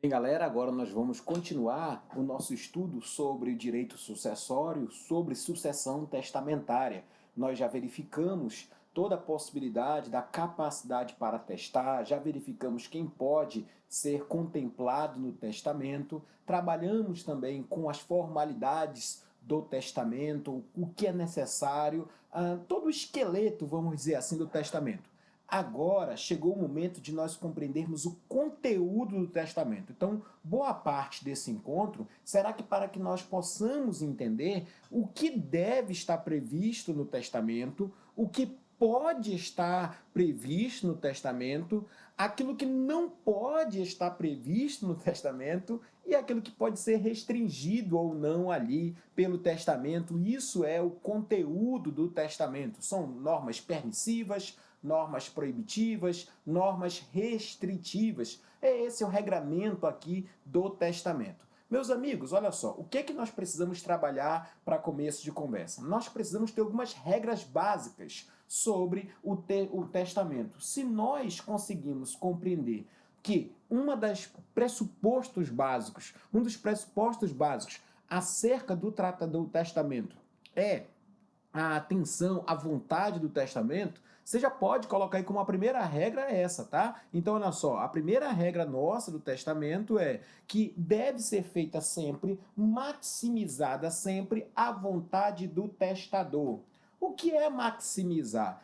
Bem, galera, agora nós vamos continuar o nosso estudo sobre direito sucessório, sobre sucessão testamentária. Nós já verificamos toda a possibilidade da capacidade para testar, já verificamos quem pode ser contemplado no testamento, trabalhamos também com as formalidades do testamento, o que é necessário, todo o esqueleto, vamos dizer assim, do testamento. Agora chegou o momento de nós compreendermos o conteúdo do testamento. Então, boa parte desse encontro será que para que nós possamos entender o que deve estar previsto no testamento, o que pode estar previsto no testamento, aquilo que não pode estar previsto no testamento e aquilo que pode ser restringido ou não ali pelo testamento. Isso é o conteúdo do testamento. São normas permissivas, normas proibitivas, normas restritivas. Esse é o regramento aqui do testamento. Meus amigos, olha só, o que é que nós precisamos trabalhar para começo de conversa? Nós precisamos ter algumas regras básicas sobre o testamento. Se nós conseguimos compreender que um dos pressupostos básicos acerca do testamento é a atenção, a vontade do testamento, você já pode colocar aí como a primeira regra essa, tá? Então, olha só, a primeira regra nossa do testamento é que deve ser feita sempre, maximizada sempre a vontade do testador. O que é maximizar?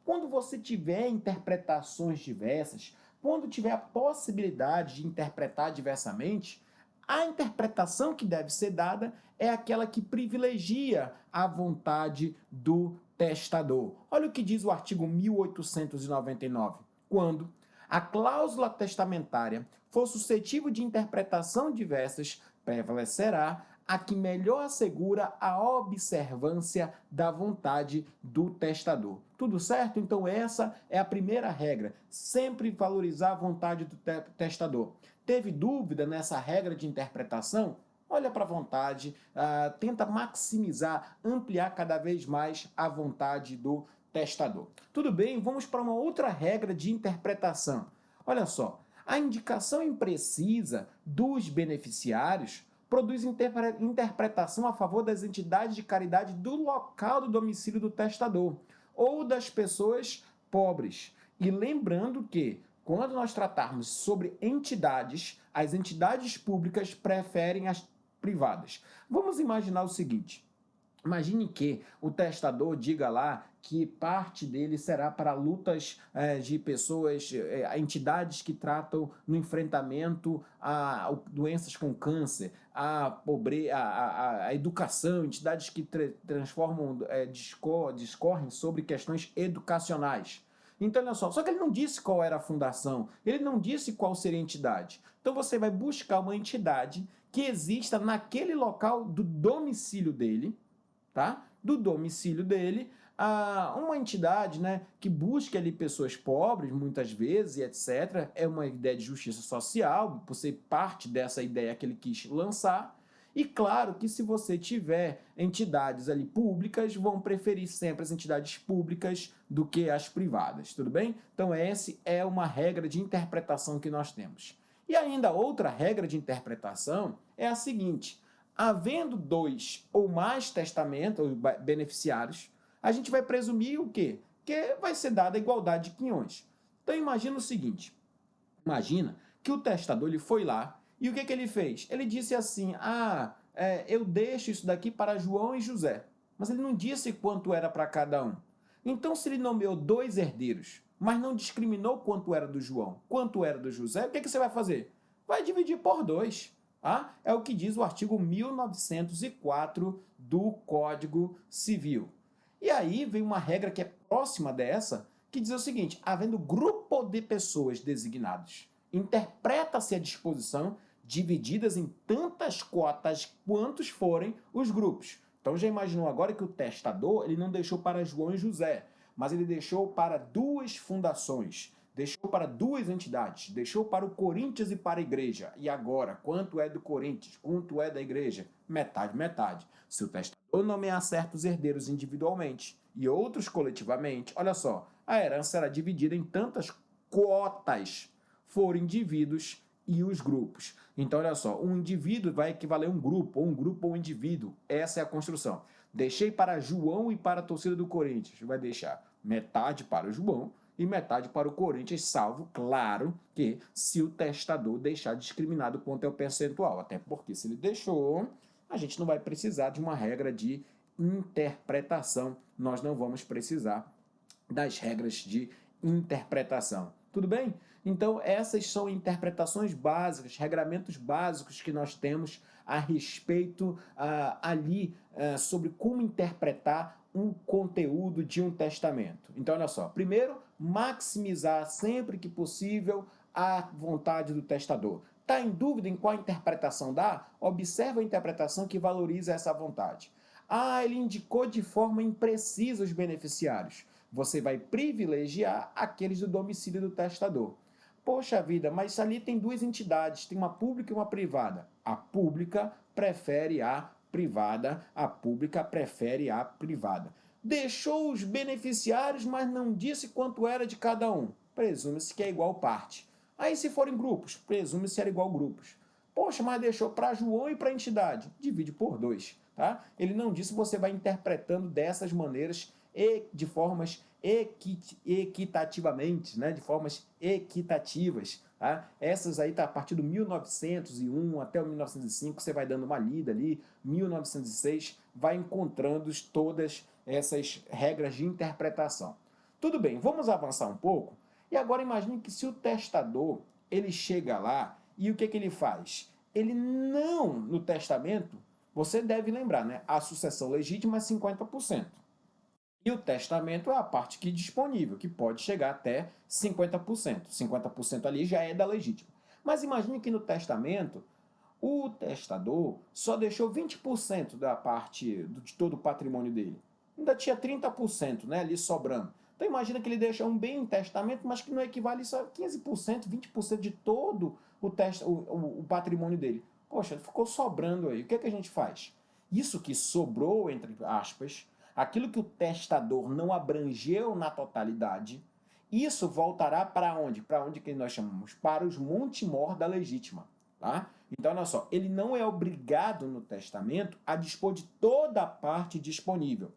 Quando você tiver interpretações diversas, quando tiver a possibilidade de interpretar diversamente, a interpretação que deve ser dada é aquela que privilegia a vontade do testador. Olha o que diz o artigo 1899. Quando a cláusula testamentária for suscetível de interpretação diversas, prevalecerá a que melhor assegura a observância da vontade do testador. Tudo certo? Então essa é a primeira regra, sempre valorizar a vontade do testador. Teve dúvida nessa regra de interpretação? Olha para a vontade, tenta maximizar, ampliar cada vez mais a vontade do testador. Tudo bem, vamos para uma outra regra de interpretação. Olha só, a indicação imprecisa dos beneficiários produz interpretação a favor das entidades de caridade do local do domicílio do testador ou das pessoas pobres. E lembrando que, quando nós tratarmos sobre entidades, as entidades públicas preferem as privadas. Vamos imaginar o seguinte. Imagine que o testador diga lá que parte dele será para lutas de pessoas, entidades que tratam no enfrentamento a doenças com câncer, a pobreza, a educação, entidades que transformam, discorrem sobre questões educacionais. Então, olha só que ele não disse qual era a fundação, ele não disse qual seria a entidade. Então, você vai buscar uma entidade que exista naquele local do domicílio dele, tá? Do domicílio dele, uma entidade, né, que busque ali pessoas pobres, muitas vezes, e etc. É uma ideia de justiça social, por ser parte dessa ideia que ele quis lançar. E claro que se você tiver entidades ali públicas, vão preferir sempre as entidades públicas do que as privadas, tudo bem? Então essa é uma regra de interpretação que nós temos. E ainda outra regra de interpretação é a seguinte: havendo dois ou mais testamentos ou beneficiários, a gente vai presumir o quê? Que vai ser dada a igualdade de quinhões. Então imagina o seguinte, imagina que o testador ele foi lá e o que, que ele fez? Ele disse assim, eu deixo isso daqui para João e José, mas ele não disse quanto era para cada um. Então se ele nomeou dois herdeiros, mas não discriminou quanto era do João, quanto era do José, o que, que você vai fazer? Vai dividir por dois. É o que diz o artigo 1904 do Código Civil. E aí vem uma regra que é próxima dessa, que diz o seguinte, havendo grupo de pessoas designados, interpreta-se a disposição divididas em tantas cotas quantos forem os grupos. Então já imaginou agora que o testador ele não deixou para João e José, mas ele deixou para duas fundações, deixou para duas entidades, deixou para o Corinthians e para a igreja. E agora, quanto é do Corinthians, quanto é da igreja? Metade, metade. Se o testador nomear certos herdeiros individualmente e outros coletivamente, olha só, a herança será dividida em tantas cotas forem indivíduos e os grupos. Então, olha só, um indivíduo vai equivaler a um grupo ou um indivíduo. Essa é a construção. Deixei para João e para a torcida do Corinthians. Vai deixar metade para o João e metade para o Corinthians, salvo, claro, que se o testador deixar discriminado quanto é o percentual. Até porque se ele deixou, a gente não vai precisar de uma regra de interpretação. Nós não vamos precisar das regras de interpretação. Tudo bem? Então, essas são interpretações básicas, regramentos básicos que nós temos a respeito ali sobre como interpretar um conteúdo de um testamento. Então, olha só. Primeiro, maximizar sempre que possível a vontade do testador. Está em dúvida em qual interpretação dá? Observa a interpretação que valoriza essa vontade. Ele indicou de forma imprecisa os beneficiários. Você vai privilegiar aqueles do domicílio do testador. Poxa vida, mas ali tem duas entidades, tem uma pública e uma privada. A pública prefere a privada, a pública prefere a privada. Deixou os beneficiários, mas não disse quanto era de cada um. Presume-se que é igual parte. Aí se forem grupos, presume-se que era igual grupos. Poxa, mas deixou para João e para a entidade. Divide por 2. Tá? Ele não disse, você vai interpretando dessas maneiras e de formas equitativamente, né? De formas equitativas. Tá? Essas aí tá a partir do 1901 até o 1905, você vai dando uma lida ali, 1906, vai encontrando todas essas regras de interpretação. Tudo bem, vamos avançar um pouco. E agora imagine que se o testador, ele chega lá e o que ele faz? Ele não, no testamento, você deve lembrar, né? A sucessão legítima é 50%. E o testamento é a parte que é disponível, que pode chegar até 50%. 50% ali já é da legítima. Mas imagine que no testamento, o testador só deixou 20% da parte de todo o patrimônio dele. Ainda tinha 30%, né, ali sobrando. Então imagina que ele deixa um bem em testamento, mas que não equivale só a 15%, 20% de todo o patrimônio dele. Poxa, ficou sobrando aí. O que é que a gente faz? Isso que sobrou, entre aspas, aquilo que o testador não abrangeu na totalidade, isso voltará para onde? Para onde que nós chamamos? Para os montemor da legítima. Tá? Então, olha só, ele não é obrigado no testamento a dispor de toda a parte disponível.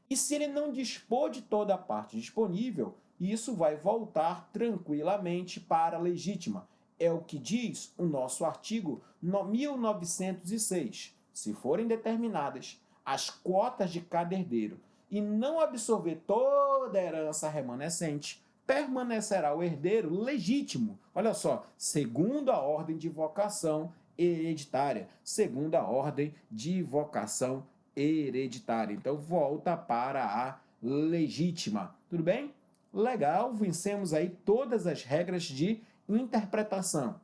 E se ele não dispor de toda a parte disponível, isso vai voltar tranquilamente para a legítima. É o que diz o nosso artigo 1906. Se forem determinadas as cotas de cada herdeiro e não absorver toda a herança remanescente, permanecerá o herdeiro legítimo. Olha só, segundo a ordem de vocação hereditária. Segundo a ordem de vocação hereditária. Então, volta para a legítima. Tudo bem? Legal, vencemos aí todas as regras de interpretação.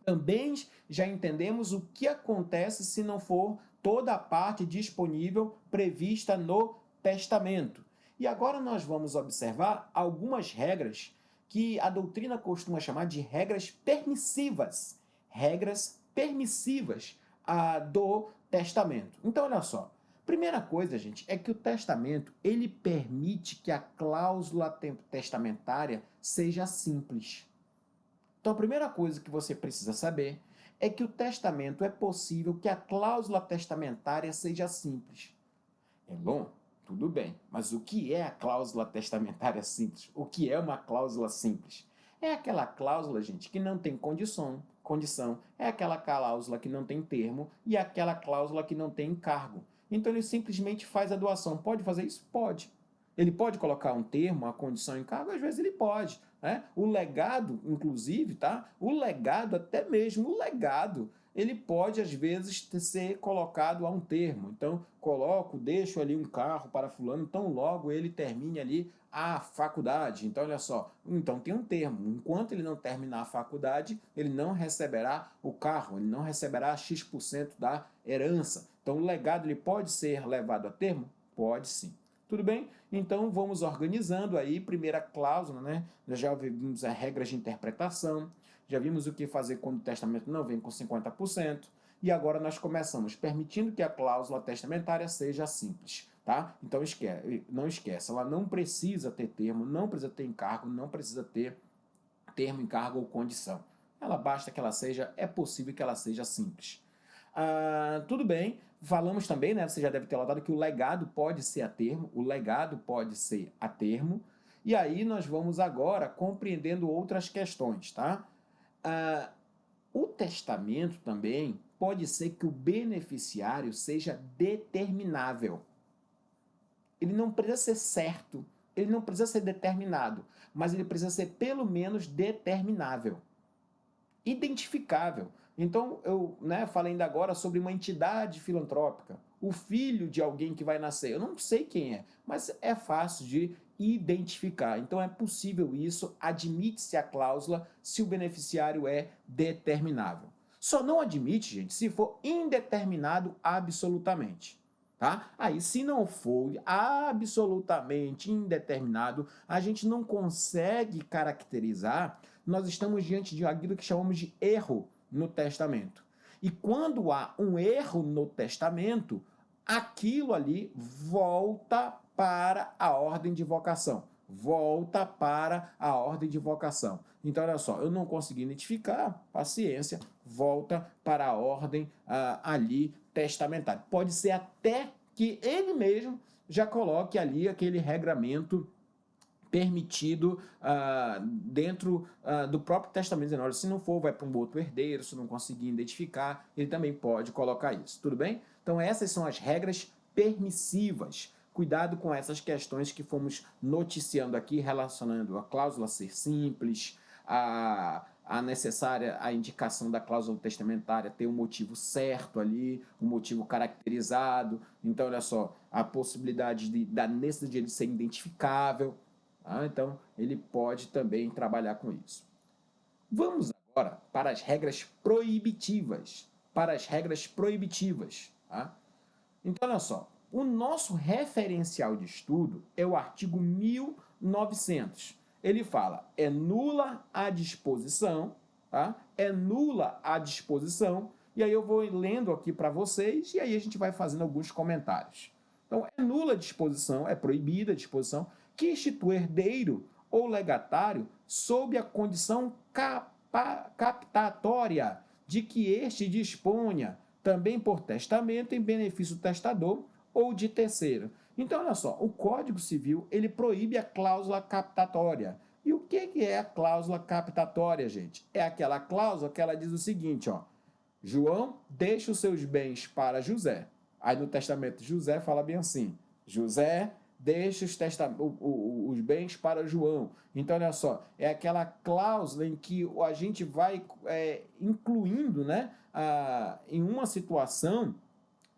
Também já entendemos o que acontece se não for toda a parte disponível prevista no testamento. E agora nós vamos observar algumas regras que a doutrina costuma chamar de regras permissivas. Regras permissivas do testamento. Então, olha só. Primeira coisa, gente, é que o testamento ele permite que a cláusula testamentária seja simples. Então, a primeira coisa que você precisa saber é que o testamento é possível que a cláusula testamentária seja simples. É bom? Tudo bem. Mas o que é a cláusula testamentária simples? O que é uma cláusula simples? É aquela cláusula, gente, que não tem condição, é aquela cláusula que não tem termo e aquela cláusula que não tem encargo. Então ele simplesmente faz a doação. Pode fazer isso? Pode. Ele pode colocar um termo, uma condição em encargo? Às vezes ele pode. Né? O legado, inclusive, tá? O legado, até mesmo o legado, ele pode, às vezes, ser colocado a um termo. Então, deixo ali um carro para fulano, então logo ele termine ali a faculdade. Então, olha só, então tem um termo. Enquanto ele não terminar a faculdade, ele não receberá o carro, ele não receberá X% da herança. Então, o legado ele pode ser levado a termo? Pode sim. Tudo bem? Então, vamos organizando aí, primeira cláusula, né? Já vimos as regras de interpretação, já vimos o que fazer quando o testamento não vem com 50%, e agora nós começamos permitindo que a cláusula testamentária seja simples, tá? Então, não esquece, ela não precisa ter termo, não precisa ter encargo, não precisa ter termo, encargo ou condição. ela basta que ela seja, é possível que ela seja simples. Tudo bem, falamos também, né, você já deve ter notado que o legado pode ser a termo, o legado pode ser a termo, e aí nós vamos agora compreendendo outras questões, tá? O testamento também pode ser que o beneficiário seja determinável. Ele não precisa ser certo, ele não precisa ser determinado, mas ele precisa ser pelo menos determinável, identificável. Então, eu falei ainda agora sobre uma entidade filantrópica, o filho de alguém que vai nascer. Eu não sei quem é, mas é fácil de identificar. Então, é possível isso, admite-se a cláusula se o beneficiário é determinável. Só não admite, gente, se for indeterminado absolutamente. Tá? Aí, se não for absolutamente indeterminado, a gente não consegue caracterizar, nós estamos diante de aquilo que chamamos de erro no testamento. E quando há um erro no testamento, aquilo ali volta para a ordem de vocação. Volta para a ordem de vocação. Então, olha só, eu não consegui identificar, paciência, volta para a ordem ali testamentária. Pode ser até que ele mesmo já coloque ali aquele regramento permitido dentro do próprio testamento, dizendo, olha, se não for, vai para um outro herdeiro, se não conseguir identificar, ele também pode colocar isso, tudo bem? Então essas são as regras permissivas. Cuidado com essas questões que fomos noticiando aqui, relacionando a cláusula ser simples, a necessária, a indicação da cláusula testamentária ter um motivo certo ali, um motivo caracterizado. Então, olha só, a possibilidade da necessidade de ele ser identificável. Então, ele pode também trabalhar com isso. Vamos agora para as regras proibitivas. Para as regras proibitivas. Tá? Então, olha só, o nosso referencial de estudo é o artigo 1900. Ele fala, é nula a disposição, tá? É nula a disposição, e aí eu vou lendo aqui para vocês, e aí a gente vai fazendo alguns comentários. Então, é nula a disposição, é proibida a disposição, que institui herdeiro ou legatário sob a condição captatória de que este disponha, também por testamento, em benefício do testador ou de terceiro. Então, olha só, o Código Civil, ele proíbe a cláusula captatória. E o que é a cláusula captatória, gente? É aquela cláusula que ela diz o seguinte, ó, João deixa os seus bens para José. Aí no testamento José fala bem assim, José deixa os bens para João. Então, olha só, é aquela cláusula em que a gente vai incluindo, né, em uma situação,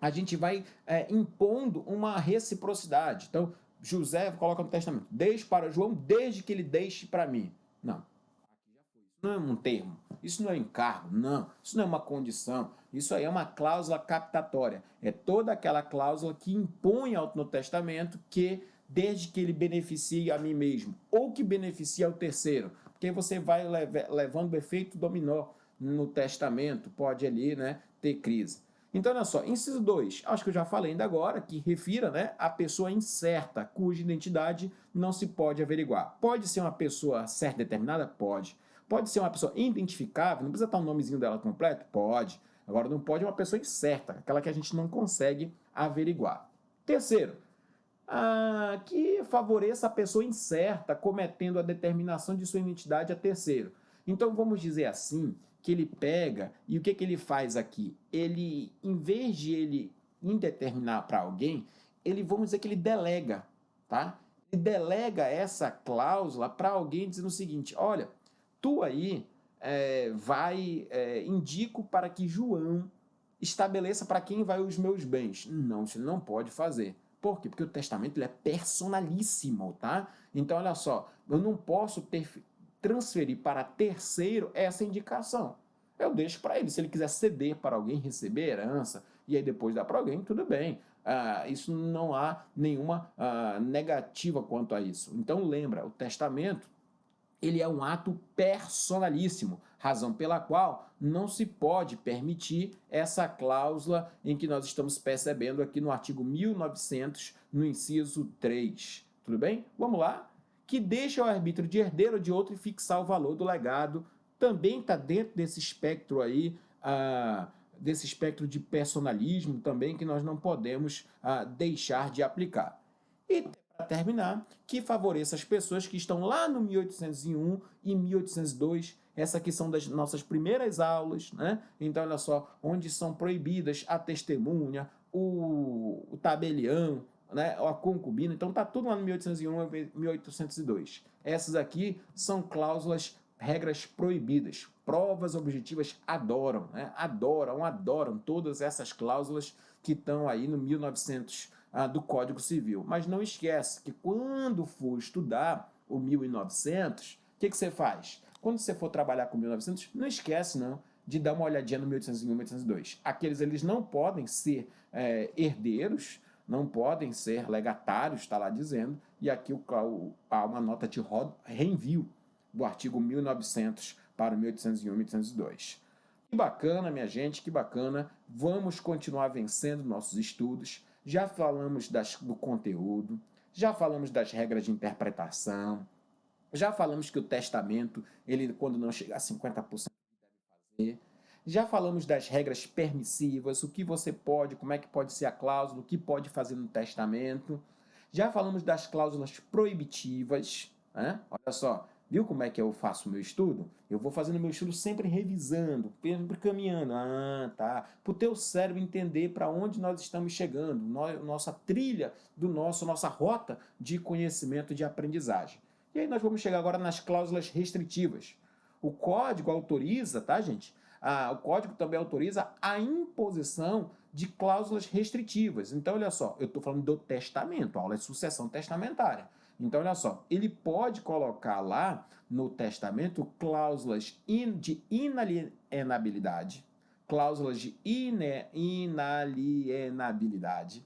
a gente vai impondo uma reciprocidade. Então, José coloca no testamento, deixe para João desde que ele deixe para mim. Não, isso não é um termo, isso não é encargo, não, isso não é uma condição, isso aí é uma cláusula captatória. É toda aquela cláusula que impõe no testamento que, desde que ele beneficie a mim mesmo, ou que beneficie ao terceiro, porque você vai levando o efeito dominó no testamento, pode ali, né, ter crise. Então, olha só, inciso 2, acho que eu já falei ainda agora, que refira, né, a pessoa incerta, cuja identidade não se pode averiguar. Pode ser uma pessoa certa determinada? Pode. Pode ser uma pessoa identificável, não precisa estar o nomezinho dela completo? Pode. Agora, não pode uma pessoa incerta, aquela que a gente não consegue averiguar. Terceiro, que favoreça a pessoa incerta cometendo a determinação de sua identidade a terceiro. Então, vamos dizer assim, que ele pega e o que ele faz aqui? Ele, em vez de ele indeterminar para alguém, vamos dizer que ele delega, tá? Ele delega essa cláusula para alguém dizendo o seguinte, olha, tu aí indico para que João estabeleça para quem vai os meus bens. Não, isso ele não pode fazer. Por quê? Porque o testamento ele é personalíssimo, tá? Então, olha só, eu não posso transferir para terceiro essa indicação. Eu deixo para ele. Se ele quiser ceder para alguém, receber herança, e aí depois dar para alguém, tudo bem. Isso não há nenhuma negativa quanto a isso. Então, lembra, o testamento ele é um ato personalíssimo, razão pela qual não se pode permitir essa cláusula em que nós estamos percebendo aqui no artigo 1900, no inciso 3. Tudo bem? Vamos lá? Que deixa o arbítrio de herdeiro ou de outro fixar o valor do legado também está dentro desse espectro aí, desse espectro de personalismo também que nós não podemos deixar de aplicar. E para terminar, que favoreça as pessoas que estão lá no 1801 e 1802. Essa aqui são das nossas primeiras aulas, né? Então, olha só, onde são proibidas a testemunha, o tabelião, né? A concubina. Então, tá tudo lá no 1801 e 1802. Essas aqui são cláusulas, regras proibidas. Provas objetivas adoram, né? Adoram todas essas cláusulas que estão aí no 1900 do Código Civil. Mas não esquece que quando for estudar o 1900, o que você faz? Quando você for trabalhar com 1900, não esquece não de dar uma olhadinha no 1801 e 1802. Aqueles eles não podem ser herdeiros, não podem ser legatários, está lá dizendo, e aqui há uma nota de reenvio do artigo 1900 para o 1801 e 1802. Que bacana, minha gente, que bacana. Vamos continuar vencendo nossos estudos. Já falamos do conteúdo, já falamos das regras de interpretação, já falamos que o testamento, ele quando não chegar a 50%, deve fazer. Já falamos das regras permissivas, o que você pode, como é que pode ser a cláusula, o que pode fazer no testamento. Já falamos das cláusulas proibitivas, né? Olha só, viu como é que eu faço o meu estudo? Eu vou fazendo meu estudo sempre revisando, sempre caminhando. Tá. Para o teu cérebro entender para onde nós estamos chegando, nossa trilha nossa rota de conhecimento, de aprendizagem. E aí nós vamos chegar agora nas cláusulas restritivas. O código autoriza, tá, gente? O código também autoriza a imposição de cláusulas restritivas. Então, olha só, eu estou falando do testamento, a aula é sucessão testamentária. Então, olha só, ele pode colocar lá no testamento cláusulas de inalienabilidade, cláusulas de inalienabilidade,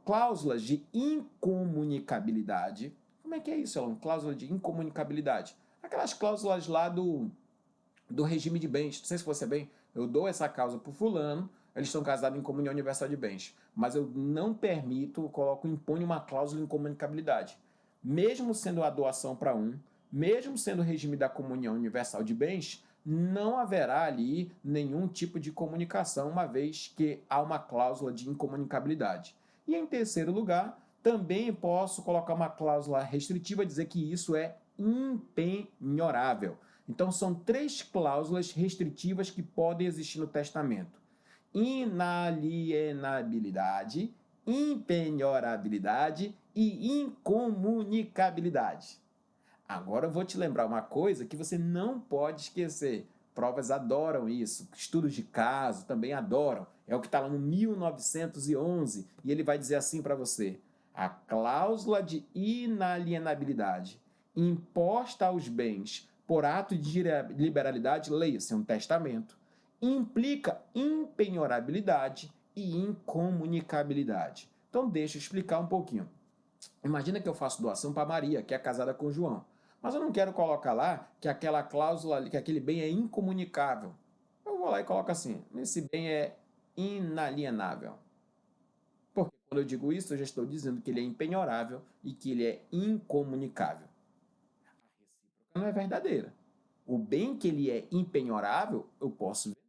cláusulas de incomunicabilidade. Como é que é isso, Elon? Cláusula de incomunicabilidade. Aquelas cláusulas lá do regime de bens. Não sei se você bem, eu dou essa causa para o fulano, eles estão casados em comunhão universal de bens, mas eu não permito, imponho uma cláusula de incomunicabilidade. Mesmo sendo a doação para um, mesmo sendo o regime da comunhão universal de bens, não haverá ali nenhum tipo de comunicação, uma vez que há uma cláusula de incomunicabilidade. E em terceiro lugar, também posso colocar uma cláusula restritiva, dizer que isso é impenhorável. Então, são três cláusulas restritivas que podem existir no testamento: inalienabilidade, impenhorabilidade e incomunicabilidade. Agora eu vou te lembrar uma coisa que você não pode esquecer. Provas adoram isso, estudos de caso também adoram. É o que está lá no 1911 e ele vai dizer assim para você: a cláusula de inalienabilidade imposta aos bens por ato de liberalidade, leia-se um testamento, implica impenhorabilidade e incomunicabilidade. Então deixa eu explicar um pouquinho. Imagina que eu faço doação para Maria, que é casada com João. Mas eu não quero colocar lá que aquela cláusula, que aquele bem é incomunicável. Eu vou lá e coloco assim: esse bem é inalienável. Porque quando eu digo isso, eu já estou dizendo que ele é impenhorável e que ele é incomunicável. A recíproca não é verdadeira. O bem que ele é impenhorável, eu posso vender.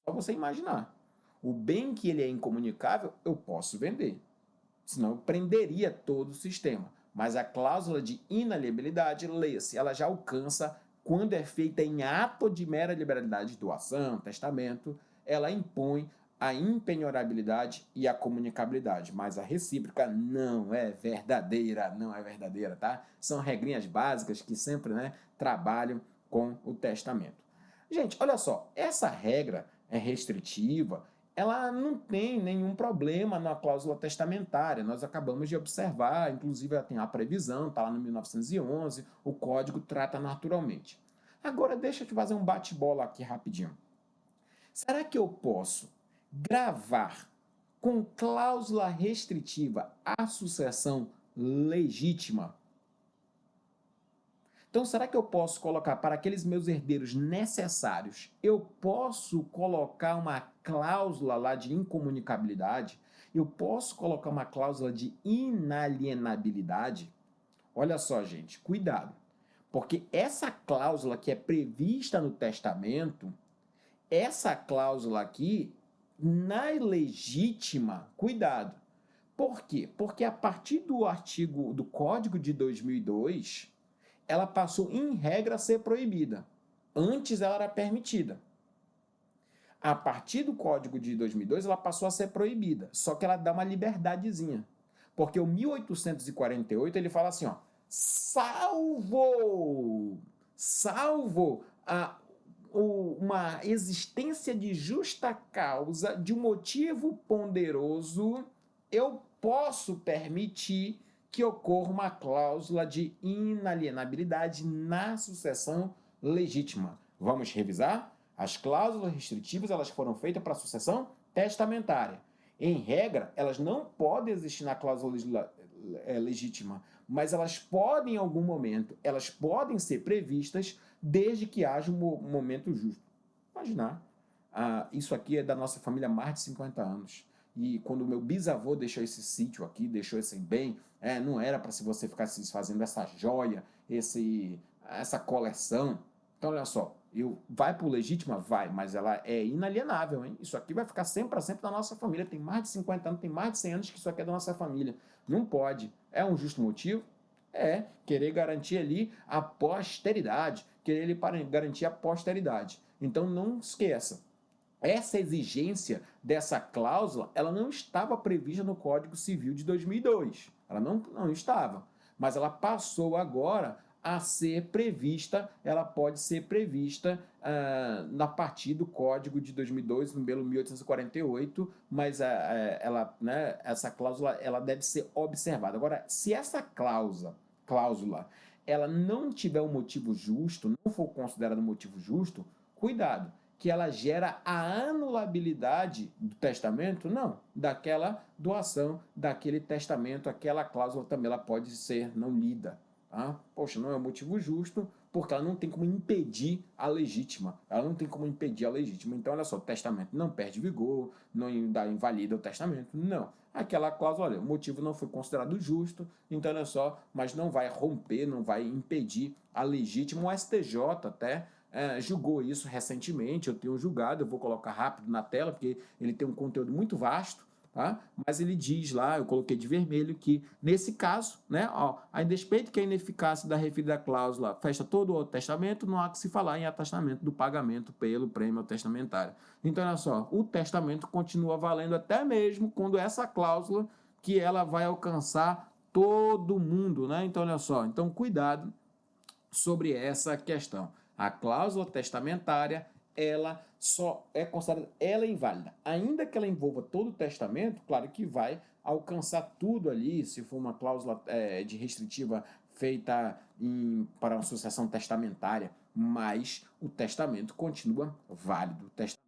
Só você imaginar. O bem que ele é incomunicável, eu posso vender. Senão eu prenderia todo o sistema. Mas a cláusula de inalienabilidade, leia-se, ela já alcança quando é feita em ato de mera liberalidade de doação, testamento, ela impõe a impenhorabilidade e a comunicabilidade, mas a recíproca não é verdadeira, tá? São regrinhas básicas que sempre, né, trabalham com o testamento. Gente, olha só, essa regra é restritiva, ela não tem nenhum problema na cláusula testamentária. Nós acabamos de observar, inclusive ela tem a previsão, está lá no 1911, o código trata naturalmente. Agora deixa eu te fazer um bate-bola aqui rapidinho. Será que eu posso gravar com cláusula restritiva a sucessão legítima? Então, será que eu posso colocar para aqueles meus herdeiros necessários, eu posso colocar uma cláusula lá de incomunicabilidade? Eu posso colocar uma cláusula de inalienabilidade? Olha só, gente, cuidado. Porque essa cláusula que é prevista no testamento, essa cláusula aqui, na legítima, cuidado. Por quê? Porque a partir do artigo do Código de 2002, ela passou, em regra, a ser proibida. Antes ela era permitida. A partir do Código de 2002, ela passou a ser proibida. Só que ela dá uma liberdadezinha. Porque o 1848, ele fala assim, ó, salvo uma existência de justa causa, de um motivo ponderoso, eu posso permitir que ocorra uma cláusula de inalienabilidade na sucessão legítima. Vamos revisar? As cláusulas restritivas, elas foram feitas para a sucessão testamentária. Em regra, elas não podem existir na cláusula legítima, mas elas podem, em algum momento, elas podem ser previstas desde que haja um momento justo. Imaginar, isso aqui é da nossa família há mais de 50 anos. E quando o meu bisavô deixou esse sítio aqui, deixou esse bem, não era para se você ficar se fazendo essa joia, essa coleção. Então, olha só, vai para o legítima? Vai, mas ela é inalienável, hein? Isso aqui vai ficar sempre para sempre da nossa família. Tem mais de 50 anos, tem mais de 100 anos que isso aqui é da nossa família. Não pode. É um justo motivo? Querer garantir ali a posteridade, querer garantir a posteridade. Então, não esqueça, essa exigência dessa cláusula, ela não estava prevista no Código Civil de 2002. Ela não estava. Mas ela passou agora a ser prevista, ela pode ser prevista na partir do Código de 2002, número 1848, mas essa cláusula ela deve ser observada. Agora, se essa cláusula ela não tiver um motivo justo, não for considerada um motivo justo, cuidado, que ela gera a anulabilidade do testamento? Não, daquela doação, daquele testamento, aquela cláusula também ela pode ser não lida. Tá? Poxa, não é um motivo justo, porque ela não tem como impedir a legítima. Ela não tem como impedir a legítima. Então, olha só, o testamento não perde vigor, não invalida o testamento, não. Aquela cláusula, olha, o motivo não foi considerado justo, então, olha só, mas não vai romper, não vai impedir a legítima. O STJ até julgou isso recentemente, eu tenho julgado, eu vou colocar rápido na tela, porque ele tem um conteúdo muito vasto, tá? Mas ele diz lá, eu coloquei de vermelho, que nesse caso, a despeito que a ineficácia da referida cláusula fecha todo o testamento, não há que se falar em atestamento do pagamento pelo prêmio testamentário. Então, olha só, o testamento continua valendo até mesmo quando essa cláusula que ela vai alcançar todo mundo, né? Então, olha só, então cuidado sobre essa questão. A cláusula testamentária, ela só é considerada, ela é inválida. Ainda que ela envolva todo o testamento, claro que vai alcançar tudo ali, se for uma cláusula de restritiva feita para uma sucessão testamentária, mas o testamento continua válido. O testamento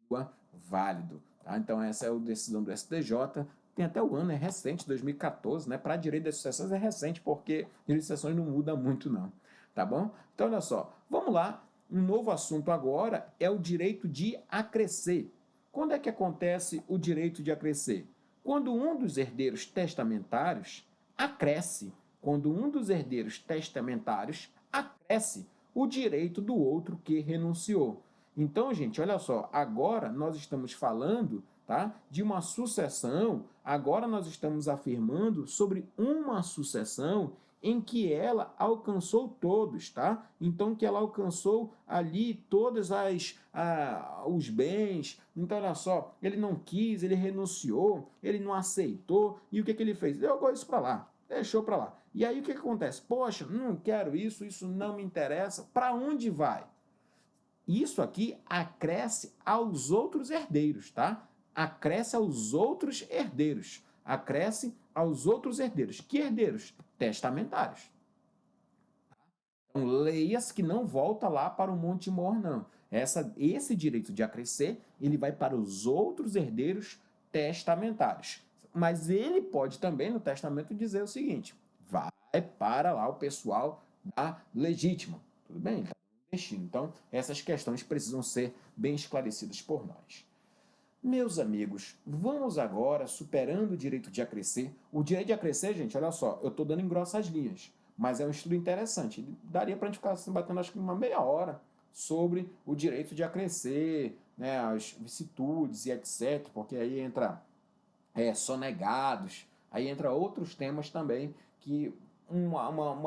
continua válido. Tá? Então, essa é a decisão do STJ. Tem até o ano, é recente, 2014, né? Para direito das sucessões é recente, porque direito de sucessões não muda muito, não. Tá bom? Então, olha só, vamos lá. Um novo assunto agora é o direito de acrescer. Quando é que acontece o direito de acrescer? Quando um dos herdeiros testamentários acresce. Quando um dos herdeiros testamentários acresce o direito do outro que renunciou. Então, gente, olha só, agora nós estamos falando, tá, de uma sucessão, agora nós estamos afirmando sobre uma sucessão em que ela alcançou todos, tá? Então, que ela alcançou ali todos os bens. Então, olha só, ele não quis, ele renunciou, ele não aceitou. E o que ele fez? Jogou isso para lá, deixou para lá. E aí, o que acontece? Poxa, não quero isso, isso não me interessa. Para onde vai? Isso aqui acresce aos outros herdeiros, tá? Acresce aos outros herdeiros. Acresce aos outros herdeiros. Que herdeiros? Testamentários. Então, leia-se que não volta lá para o Monte Mor, não. Esse direito de acrescer, ele vai para os outros herdeiros testamentários. Mas ele pode também, no testamento, dizer o seguinte, vai para lá o pessoal da legítima. Tudo bem? Destino. Então, essas questões precisam ser bem esclarecidas por nós. Meus amigos, vamos agora superando o direito de acrescer. O direito de acrescer, gente, olha só, eu estou dando em grossas linhas, mas é um estudo interessante. Daria para a gente ficar assim, batendo acho que uma meia hora sobre o direito de acrescer, né, as vicissitudes e etc., porque aí entra sonegados, aí entra outros temas também que uma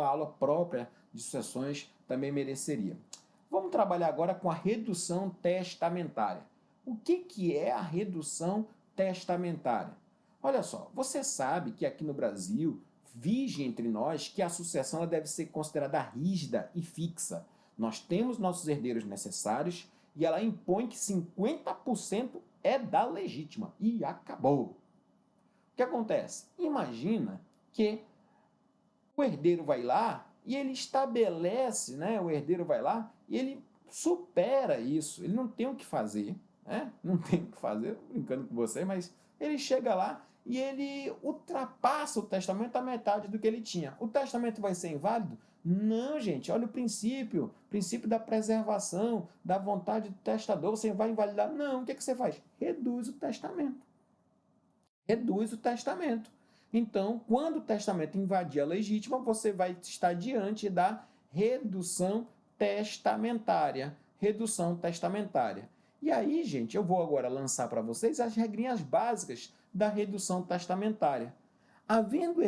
aula própria de sucessões também mereceria. Vamos trabalhar agora com a redução testamentária. O que é a redução testamentária? Olha só, você sabe que aqui no Brasil vige entre nós que a sucessão deve ser considerada rígida e fixa. Nós temos nossos herdeiros necessários e ela impõe que 50% é da legítima. E acabou. O que acontece? Imagina que o herdeiro vai lá e ele estabelece, né? O herdeiro vai lá e ele supera isso. Ele não tem o que fazer, né? Não tem o que fazer, brincando com você, mas ele chega lá e ele ultrapassa o testamento a metade do que ele tinha. O testamento vai ser inválido? Não, gente. Olha o princípio da preservação, da vontade do testador. Você vai invalidar? Não. O que você faz? Reduz o testamento. Reduz o testamento. Então, quando o testamento invadir a legítima, você vai estar diante da redução testamentária. Redução testamentária. E aí, gente, eu vou agora lançar para vocês as regrinhas básicas da redução testamentária. Havendo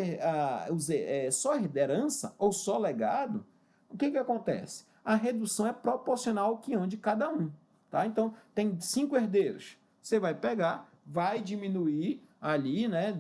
só herança ou só legado, o que acontece? A redução é proporcional ao que de cada um. Tá? Então, tem 5 herdeiros. Você vai pegar, vai diminuir ali, né?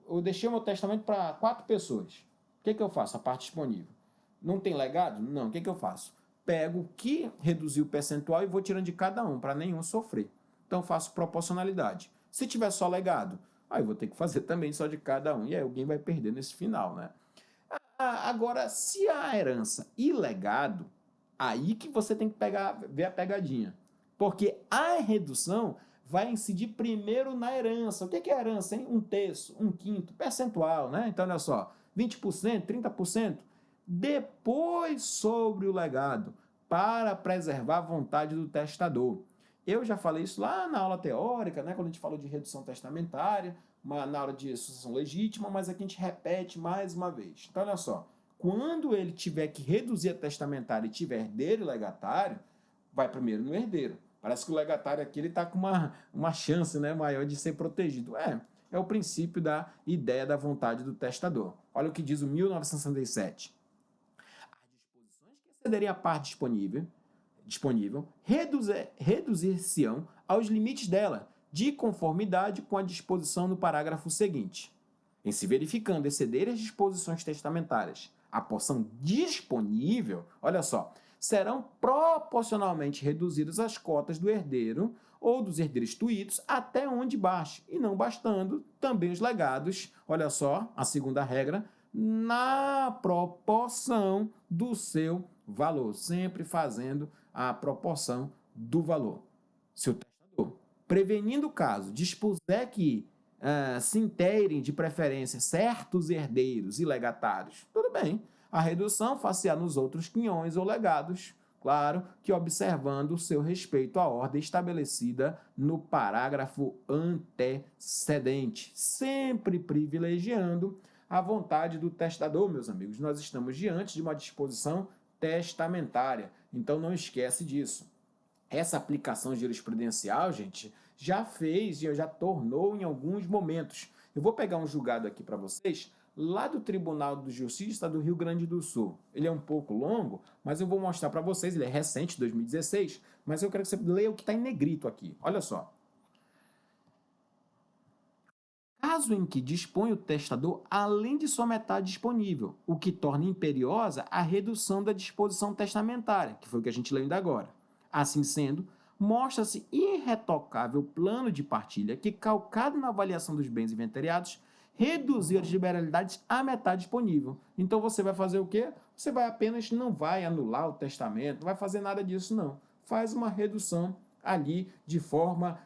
Eu deixei o meu testamento para 4 pessoas. O que eu faço? A parte disponível. Não tem legado? Não. O que eu faço? Pego o que reduziu o percentual e vou tirando de cada um, para nenhum sofrer. Então, faço proporcionalidade. Se tiver só legado, aí eu vou ter que fazer também só de cada um. E aí alguém vai perder nesse final, né? Agora, se a herança e legado, aí que você tem que ver a pegadinha. Porque a redução vai incidir primeiro na herança. O que é herança, hein? 1/3, 1/5, percentual, né? Então, olha só, 20%, 30%. Depois sobre o legado, para preservar a vontade do testador. Eu já falei isso lá na aula teórica, né? Quando a gente falou de redução testamentária, na aula de sucessão legítima, mas aqui a gente repete mais uma vez. Então, olha só, quando ele tiver que reduzir a testamentária e tiver herdeiro e legatário, vai primeiro no herdeiro. Parece que o legatário aqui está com uma chance, né, maior de ser protegido. É o princípio da ideia da vontade do testador. Olha o que diz o 1967. As disposições que excederem a parte disponível reduzir-se-ão aos limites dela, de conformidade com a disposição no parágrafo seguinte. Em se verificando exceder as disposições testamentárias a porção disponível, olha só, serão proporcionalmente reduzidas as cotas do herdeiro ou dos herdeiros tuídos até onde baixe, e não bastando, também os legados, olha só, a segunda regra, na proporção do seu valor, sempre fazendo a proporção do valor. Se o testador, prevenindo o caso, dispuser que se inteirem de preferência certos herdeiros e legatários, tudo bem. A redução faça-se nos outros quinhões ou legados, claro que observando o seu respeito à ordem estabelecida no parágrafo antecedente, sempre privilegiando a vontade do testador, meus amigos. Nós estamos diante de uma disposição testamentária, então não esquece disso. Essa aplicação jurisprudencial, gente, já fez e já tornou em alguns momentos. Eu vou pegar um julgado aqui para vocês, lá do Tribunal de Justiça do Rio Grande do Sul. Ele é um pouco longo, mas eu vou mostrar para vocês, ele é recente, 2016, mas eu quero que você leia o que está em negrito aqui. Olha só. Caso em que dispõe o testador além de sua metade disponível, o que torna imperiosa a redução da disposição testamentária, que foi o que a gente leu ainda agora. Assim sendo, mostra-se irretocável o plano de partilha que, calcado na avaliação dos bens inventariados, reduzir as liberalidades à metade disponível. Então você vai fazer o quê? Você vai apenas, não vai anular o testamento, não vai fazer nada disso, não. Faz uma redução ali de forma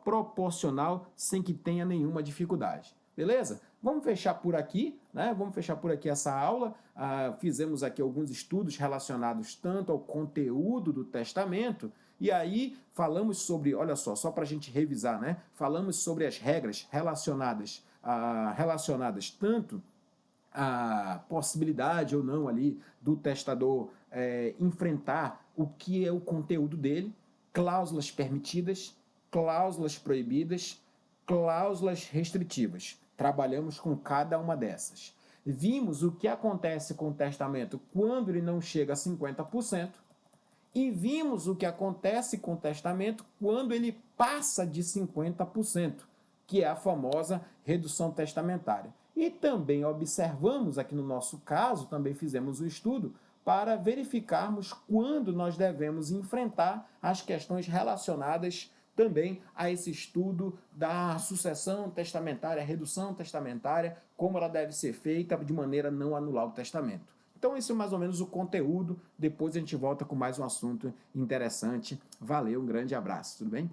proporcional, sem que tenha nenhuma dificuldade. Beleza? Vamos fechar por aqui, né? Vamos fechar por aqui essa aula. Fizemos aqui alguns estudos relacionados tanto ao conteúdo do testamento, e aí falamos sobre, olha só para a gente revisar, né? Falamos sobre as regras relacionadas tanto a possibilidade ou não ali do testador enfrentar o que é o conteúdo dele, cláusulas permitidas, cláusulas proibidas, cláusulas restritivas. Trabalhamos com cada uma dessas. Vimos o que acontece com o testamento quando ele não chega a 50%, e vimos o que acontece com o testamento quando ele passa de 50%, que é a famosa redução testamentária. E também observamos aqui no nosso caso, também fizemos o estudo para verificarmos quando nós devemos enfrentar as questões relacionadas também a esse estudo da sucessão testamentária, redução testamentária, como ela deve ser feita de maneira a não anular o testamento. Então, esse é mais ou menos o conteúdo. Depois a gente volta com mais um assunto interessante. Valeu, um grande abraço, tudo bem?